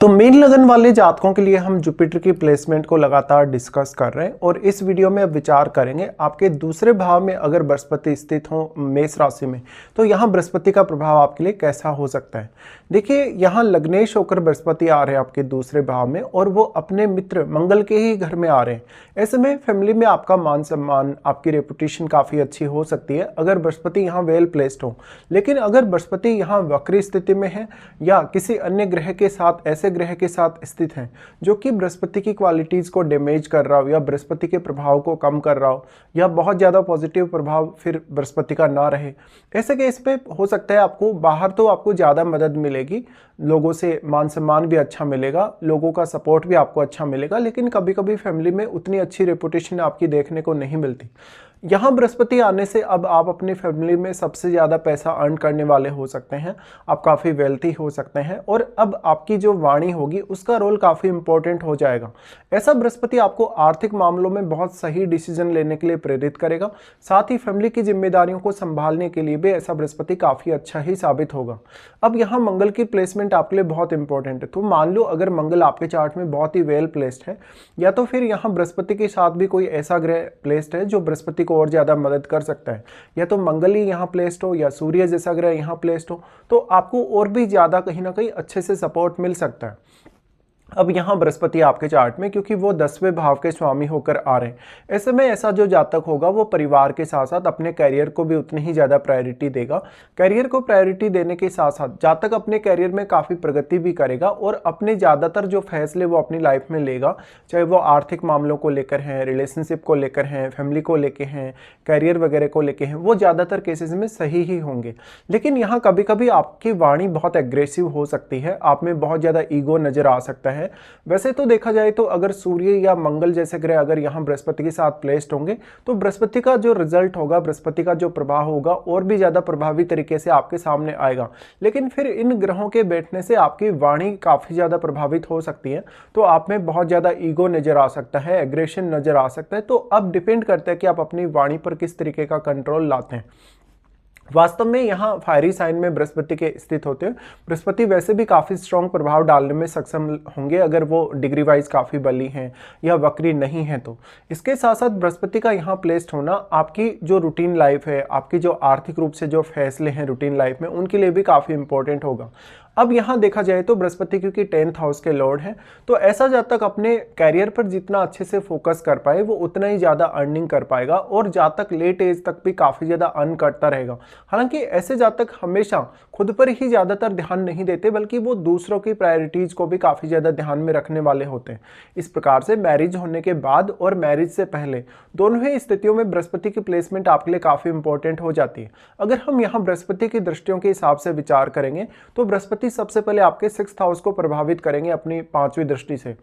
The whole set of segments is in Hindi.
तो मीन लगन वाले जातकों के लिए हम जुपिटर की प्लेसमेंट को लगातार डिस्कस कर रहे हैं और इस वीडियो में अब विचार करेंगे आपके दूसरे भाव में अगर बृहस्पति स्थित हो मेष राशि में, तो यहाँ बृहस्पति का प्रभाव आपके लिए कैसा हो सकता है। देखिए, यहाँ लग्नेश होकर बृहस्पति आ रहे हैं आपके दूसरे भाव में और वो अपने मित्र मंगल के ही घर में आ रहे हैं। ऐसे में फैमिली में आपका मान सम्मान, आपकी रेपुटेशन काफ़ी अच्छी हो सकती है अगर बृहस्पति यहाँ वेल प्लेस्ड हो। लेकिन अगर बृहस्पति यहाँ वक्री स्थिति में है या किसी अन्य ग्रह के साथ, ऐसे ग्रह के साथ स्थित हैं जो कि बृहस्पति की क्वालिटीज़ को डैमेज कर रहा हो या बृहस्पति के प्रभाव को कम कर रहा हो या बहुत ज़्यादा पॉजिटिव प्रभाव फिर बृहस्पति का ना रहे, ऐसे केस पे हो सकता है आपको बाहर तो आपको ज़्यादा मदद मिलेगी, लोगों से मान सम्मान भी अच्छा मिलेगा, लोगों का सपोर्ट भी आपको अच्छा मिलेगा, लेकिन कभी कभी फैमिली में उतनी अच्छी रेपुटेशन आपकी देखने को नहीं मिलती। यहाँ बृहस्पति आने से अब आप अपनी फैमिली में सबसे ज़्यादा पैसा अर्न करने वाले हो सकते हैं, आप काफ़ी वेल्थी हो सकते हैं और अब आपकी जो वाणी होगी उसका रोल काफ़ी इंपॉर्टेंट हो जाएगा। ऐसा बृहस्पति आपको आर्थिक मामलों में बहुत सही डिसीजन लेने के लिए प्रेरित करेगा, साथ ही फैमिली की जिम्मेदारियों को संभालने के लिए भी ऐसा बृहस्पति काफ़ी अच्छा ही साबित होगा। अब यहाँ मंगल की प्लेसमेंट आपके लिए बहुत इंपॉर्टेंट है, तो मान लो अगर मंगल आपके चार्ट में बहुत ही वेल प्लेस्ड है या तो फिर यहाँ बृहस्पति के साथ भी कोई ऐसा ग्रह प्लेस्ड है जो बृहस्पति और ज़्यादा मदद कर सकता है, या तो मंगल ही यहाँ प्लेस्ड हो या सूर्य जैसा ग्रह यहाँ प्लेस्ड हो, तो आपको और भी ज़्यादा कहीं ना कहीं अच्छे से सपोर्ट मिल सकता है। अब यहाँ बृहस्पति आपके चार्ट में क्योंकि वो 10वें भाव के स्वामी होकर आ रहे हैं, ऐसे में ऐसा जो जातक होगा वो परिवार के साथ साथ अपने करियर को भी उतनी ही ज़्यादा प्रायोरिटी देगा। करियर को प्रायोरिटी देने के साथ साथ जातक अपने करियर में काफ़ी प्रगति भी करेगा और अपने ज़्यादातर जो फैसले वो अपनी लाइफ में लेगा, चाहे वो आर्थिक मामलों को लेकर हैं, रिलेशनशिप को लेकर हैं, फैमिली को लेकर हैं, करियर वगैरह को लेकर हैं, वो ज़्यादातर केसेस में सही ही होंगे। लेकिन यहाँ कभी कभी आपकी वाणी बहुत एग्रेसिव हो सकती है, आप में बहुत ज़्यादा ईगो नज़र आ सकता है। वैसे तो देखा जाए तो अगर सूर्य या मंगल जैसे ग्रह अगर यहाँ बृहस्पति के साथ प्लेस्ड होंगे तो बृहस्पति का जो रिजल्ट होगा, बृहस्पति का जो प्रभाव होगा और भी ज़्यादा प्रभावी तरीके से आपके सामने आएगा। लेकिन फिर इन ग्रहों के बैठने से आपकी वाणी काफ़ी ज़्यादा प्रभावित हो सकती है, तो आप में बहुत ज़्यादा ईगो नज़र आ सकता है, एग्रेशन नज़र आ सकता है। तो अब डिपेंड करता है कि आप अपनी वाणी पर किस तरीके का कंट्रोल लाते हैं। वास्तव में यहाँ फायरी साइन में बृहस्पति के स्थित होते हैं, बृहस्पति वैसे भी काफ़ी स्ट्रॉन्ग प्रभाव डालने में सक्षम होंगे अगर वो डिग्री वाइज काफ़ी बली हैं या वक्री नहीं है। तो इसके साथ साथ बृहस्पति का यहाँ प्लेस्ड होना आपकी जो रूटीन लाइफ है, आपकी जो आर्थिक रूप से जो फैसले हैं रूटीन लाइफ में, उनके लिए भी काफ़ी इंपॉर्टेंट होगा। अब यहाँ देखा जाए तो बृहस्पति क्योंकि 10th हाउस के लॉर्ड हैं, तो ऐसा जातक अपने कैरियर पर जितना अच्छे से फोकस कर पाए वो उतना ही ज़्यादा अर्निंग कर पाएगा और जातक लेट एज तक भी काफ़ी ज़्यादा अर्न करता रहेगा। हालांकि ऐसे जातक हमेशा खुद पर ही ज़्यादातर ध्यान नहीं देते, बल्कि वो दूसरों की प्रायोरिटीज़ को भी काफ़ी ज़्यादा ध्यान में रखने वाले होते हैं। इस प्रकार से मैरिज होने के बाद और मैरिज से पहले दोनों ही स्थितियों में बृहस्पति की प्लेसमेंट आपके लिए काफ़ी इंपॉर्टेंट हो जाती है। अगर हम यहाँ बृहस्पति की दृष्टियों के हिसाब से विचार करेंगे तो बृहस्पति सबसे पहले आपके 6th हाउस को प्रभावित करेंगे अपनी 5वीं दृष्टि से।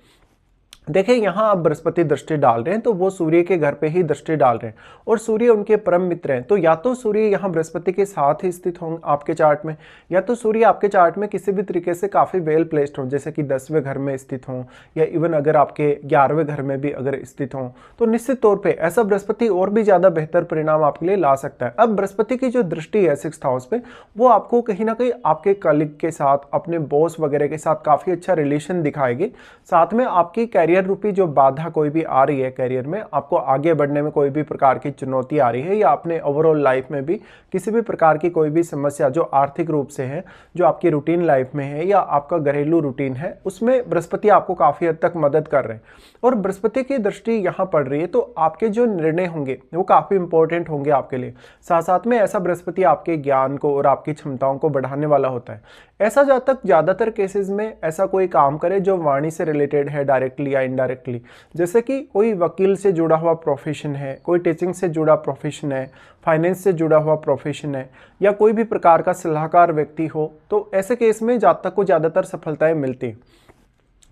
देखिए, यहाँ आप बृहस्पति दृष्टि डाल रहे हैं तो वो सूर्य के घर पे ही दृष्टि डाल रहे हैं और सूर्य उनके परम मित्र हैं, तो या तो सूर्य यहाँ बृहस्पति के साथ ही स्थित हों आपके चार्ट में, या तो सूर्य आपके चार्ट में किसी भी तरीके से काफ़ी वेल प्लेस्ड हों, जैसे कि 10वें घर में स्थित हों या इवन अगर आपके 11वें घर में भी अगर स्थित हों, तो निश्चित तौर पर ऐसा बृहस्पति और भी ज़्यादा बेहतर परिणाम आपके लिए ला सकता है। अब बृहस्पति की जो दृष्टि है 6th हाउस पे, वो आपको कहीं ना कहीं आपके कलीग के साथ, अपने बॉस वगैरह के साथ काफ़ी अच्छा रिलेशन दिखाएगी। साथ में आपकी कैरियर रूपी जो बाधा कोई भी आ रही है कैरियर में, आपको आगे बढ़ने में कोई भी प्रकार की चुनौती आ रही है या अपने ओवरऑल लाइफ में भी किसी भी प्रकार की कोई भी समस्या जो आर्थिक रूप से है, जो आपकी रूटीन लाइफ में है या आपका घरेलू रूटीन है, उसमें बृहस्पति आपको काफ़ी हद तक मदद कर रहे हैं और बृहस्पति की दृष्टि यहाँ पड़ रही है, तो आपके जो निर्णय होंगे वो काफ़ी इंपॉर्टेंट होंगे आपके लिए। साथ साथ में ऐसा बृहस्पति आपके ज्ञान को और आपकी क्षमताओं को बढ़ाने वाला होता है। ऐसा जातक ज़्यादातर केसेस में ऐसा कोई काम करे जो वाणी से रिलेटेड है डायरेक्टली या इनडायरेक्टली, जैसे कि कोई वकील से जुड़ा हुआ प्रोफेशन है, कोई टीचिंग से जुड़ा प्रोफेशन है, फाइनेंस से जुड़ा हुआ प्रोफेशन है, या कोई भी प्रकार का सलाहकार व्यक्ति हो, तो ऐसे केस में जातक को ज़्यादातर सफलताएं मिलती।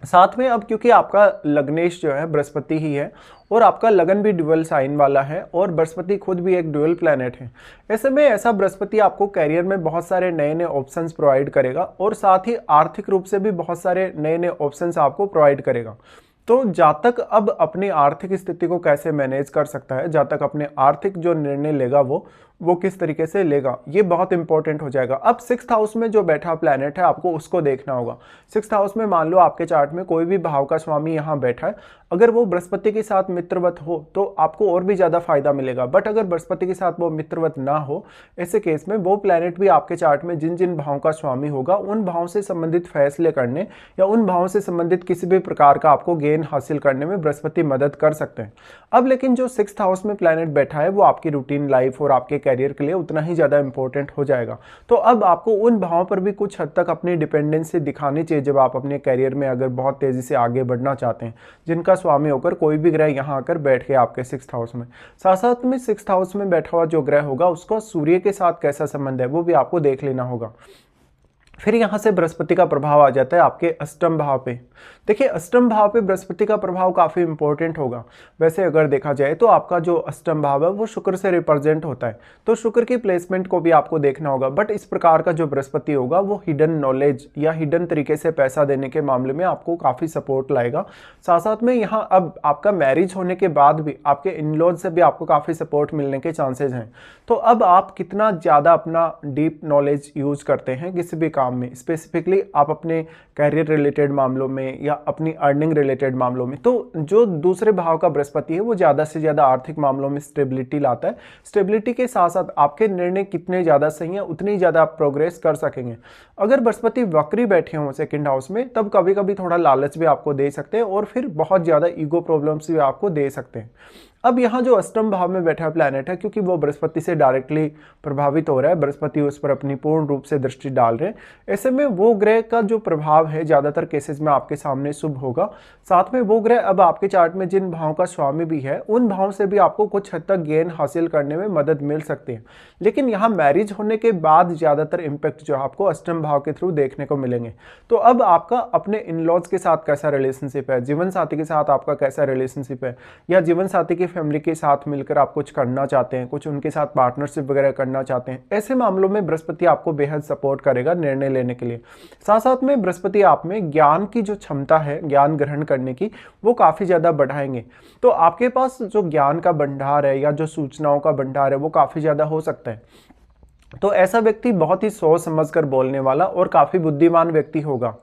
साथ में अब क्योंकि आपका लग्नेश जो है बृहस्पति ही है और आपका लगन भी ड्यूअल साइन वाला है और बृहस्पति खुद भी एक ड्यूअल प्लैनेट है, ऐसे में ऐसा बृहस्पति आपको कैरियर में बहुत सारे नए नए ऑप्शंस प्रोवाइड करेगा और साथ ही आर्थिक रूप से भी बहुत सारे नए नए ऑप्शंस आपको प्रोवाइड करेगा। तो जातक अब अपनी आर्थिक स्थिति को कैसे मैनेज कर सकता है, जातक अपने आर्थिक जो निर्णय लेगा वो वो किस तरीके से लेगा, ये बहुत इंपॉर्टेंट हो जाएगा। अब 6th हाउस में जो बैठा प्लैनेट है आपको उसको देखना होगा। 6th हाउस में मान लो आपके चार्ट में कोई भी भाव का स्वामी यहाँ बैठा है, अगर वो बृहस्पति के साथ मित्रवत हो तो आपको और भी ज़्यादा फायदा मिलेगा। बट अगर बृहस्पति के साथ वो मित्रवत ना हो, ऐसे केस में वो प्लैनेट भी आपके चार्ट में जिन जिन भावों का स्वामी होगा उन भावों से संबंधित फैसले करने या उन भावों से संबंधित किसी भी प्रकार का आपको गेन हासिल करने में बृहस्पति मदद कर सकते हैं। अब लेकिन जो 6th हाउस में प्लैनेट बैठा है वो आपकी रूटीन लाइफ और आपके कैरियर के लिए उतना ही ज़्यादा इंपॉर्टेंट हो जाएगा। तो अब आपको उन भावों पर भी कुछ हद तक अपनी डिपेंडेंसी दिखानी चाहिए जब आप अपने कैरियर में अगर बहुत तेज़ी से आगे बढ़ना चाहते हैं, जिनका स्वामी होकर कोई भी ग्रह यहाँ आकर बैठ गया आपके 6th हाउस में। साथ साथ में 6th हाउस में बैठा हुआ जो ग्रह होगा उसका सूर्य के साथ कैसा संबंध है वो भी आपको देख लेना होगा। फिर यहाँ से बृहस्पति का प्रभाव आ जाता है आपके अष्टम भाव पे। देखिए अष्टम भाव पे बृहस्पति का प्रभाव काफ़ी इंपॉर्टेंट होगा। वैसे अगर देखा जाए तो आपका जो अष्टम भाव है वो शुक्र से रिप्रेजेंट होता है, तो शुक्र की प्लेसमेंट को भी आपको देखना होगा। बट इस प्रकार का जो बृहस्पति होगा वो हिडन नॉलेज या हिडन तरीके से पैसा देने के मामले में आपको काफ़ी सपोर्ट लाएगा। साथ साथ में यहाँ अब आपका मैरिज होने के बाद भी आपके इन-लॉज से भी आपको काफ़ी सपोर्ट मिलने के चांसेज हैं। तो अब आप कितना ज़्यादा अपना डीप नॉलेज यूज़ करते हैं किसी भी काम में, स्पेसिफिकली आप अपने कैरियर रिलेटेड मामलों में या अपनी अर्निंग रिलेटेड मामलों में, तो जो दूसरे भाव का बृहस्पति है वो ज़्यादा से ज़्यादा आर्थिक मामलों में स्टेबिलिटी लाता है। स्टेबिलिटी के साथ साथ आपके निर्णय कितने ज़्यादा सही हैं उतनी ज़्यादा आप प्रोग्रेस कर सकेंगे। अगर बृहस्पति वक्री बैठे हों 2nd हाउस में तब कभी कभी थोड़ा लालच भी आपको दे सकते हैं और फिर बहुत ज़्यादा ईगो प्रॉब्लम्स भी आपको दे सकते हैं। अब यहाँ जो अष्टम भाव में बैठा प्लैनेट है, क्योंकि वो बृहस्पति से डायरेक्टली प्रभावित हो रहा है, बृहस्पति उस पर अपनी पूर्ण रूप से दृष्टि डाल रहे हैं, ऐसे में वो ग्रह का जो प्रभाव है ज़्यादातर केसेस में आपके सामने शुभ होगा। साथ में वो ग्रह अब आपके चार्ट में जिन भावों का स्वामी भी है उन भावों से भी आपको कुछ हद तक गेन हासिल करने में मदद मिल सकती है। लेकिन यहाँ मैरिज होने के बाद ज़्यादातर इम्पैक्ट जो आपको अष्टम भाव के थ्रू देखने को मिलेंगे। तो अब आपका अपने इन-लॉज के साथ कैसा रिलेशनशिप है, जीवन साथी के साथ आपका कैसा रिलेशनशिप है, या जीवन साथी की फैमिली के साथ मिलकर आप कुछ करना चाहते हैं, कुछ उनके साथ पार्टनरशिप वगैरह करना चाहते हैं, ऐसे मामलों में बृहस्पति आपको बेहद सपोर्ट करेगा निर्णय लेने के लिए। साथ साथ में बृहस्पति आप में ज्ञान की जो क्षमता है ज्ञान ग्रहण करने की वो काफ़ी ज़्यादा बढ़ाएंगे। तो आपके पास जो ज्ञान का भंडार है या जो सूचनाओं का भंडार है वो काफ़ी ज़्यादा हो सकता है। तो ऐसा व्यक्ति बहुत ही सोच समझकर बोलने वाला और काफ़ी बुद्धिमान व्यक्ति होगा।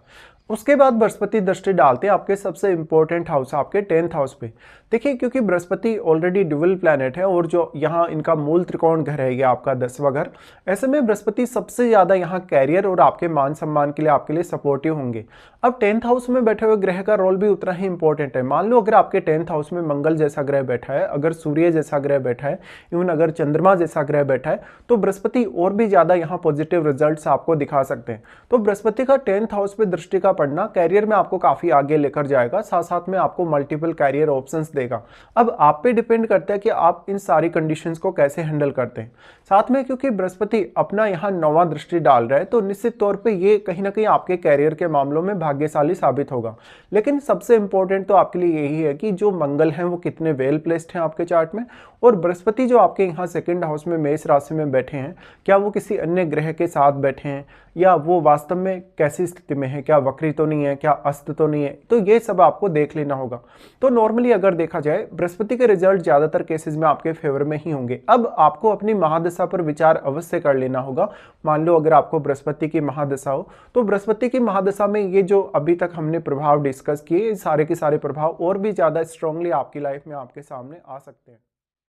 उसके बाद बृहस्पति दृष्टि डालते हैं आपके सबसे इंपॉर्टेंट हाउस आपके 10th हाउस पे। देखिए क्योंकि बृहस्पति ऑलरेडी ड्यूअल प्लैनेट है और जो यहाँ इनका मूल त्रिकोण घर है ये आपका 10वां घर, ऐसे में बृहस्पति सबसे ज़्यादा यहाँ कैरियर और आपके मान सम्मान के लिए आपके लिए सपोर्टिव होंगे। अब 10th हाउस में बैठे हुए ग्रह का रोल भी उतना ही इंपॉर्टेंट है। मान लो अगर आपके 10th हाउस में मंगल जैसा ग्रह बैठा है, अगर सूर्य जैसा ग्रह बैठा है, इवन अगर चंद्रमा जैसा ग्रह बैठा है, तो बृहस्पति और भी ज़्यादा यहाँ पॉजिटिव रिजल्ट्स आपको दिखा सकते हैं। तो बृहस्पति का 10th हाउस पे दृष्टि का पड़ना कैरियर में आपको काफ़ी आगे लेकर जाएगा, साथ साथ में आपको मल्टीपल कैरियर ऑप्शंस देगा। अब आप पे डिपेंड करता है कि आप इन सारी कंडीशंस को कैसे हैंडल करते हैं। साथ में क्योंकि बृहस्पति अपना यहाँ 9वां दृष्टि डाल रहा है तो निश्चित तौर पे ये कहीं ना कहीं आपके कैरियर के मामलों में भाग्यशाली साबित होगा। लेकिन सबसे इंपॉर्टेंट तो आपके लिए यही है कि जो मंगल हैं वो कितने वेल प्लेस्ड हैं आपके चार्ट में, और बृहस्पति जो आपके यहाँ 2nd हाउस में मेष राशि में बैठे हैं, क्या वो किसी अन्य ग्रह के साथ बैठे हैं या वो वास्तव में कैसी स्थिति में है, क्या वक्री तो नहीं है, क्या अस्त तो नहीं है, तो ये सब आपको देख लेना होगा। तो नॉर्मली अगर देखा जाए बृहस्पति के रिजल्ट ज़्यादातर केसेस में आपके फेवर में ही होंगे। अब आपको अपनी महादशा पर विचार अवश्य कर लेना होगा। मान लो अगर आपको बृहस्पति की महादशा हो तो बृहस्पति की महादशा में ये जो अभी तक हमने प्रभाव डिस्कस किए सारे के सारे प्रभाव और भी ज़्यादा स्ट्रांगली आपकी लाइफ में आपके सामने आ सकते हैं।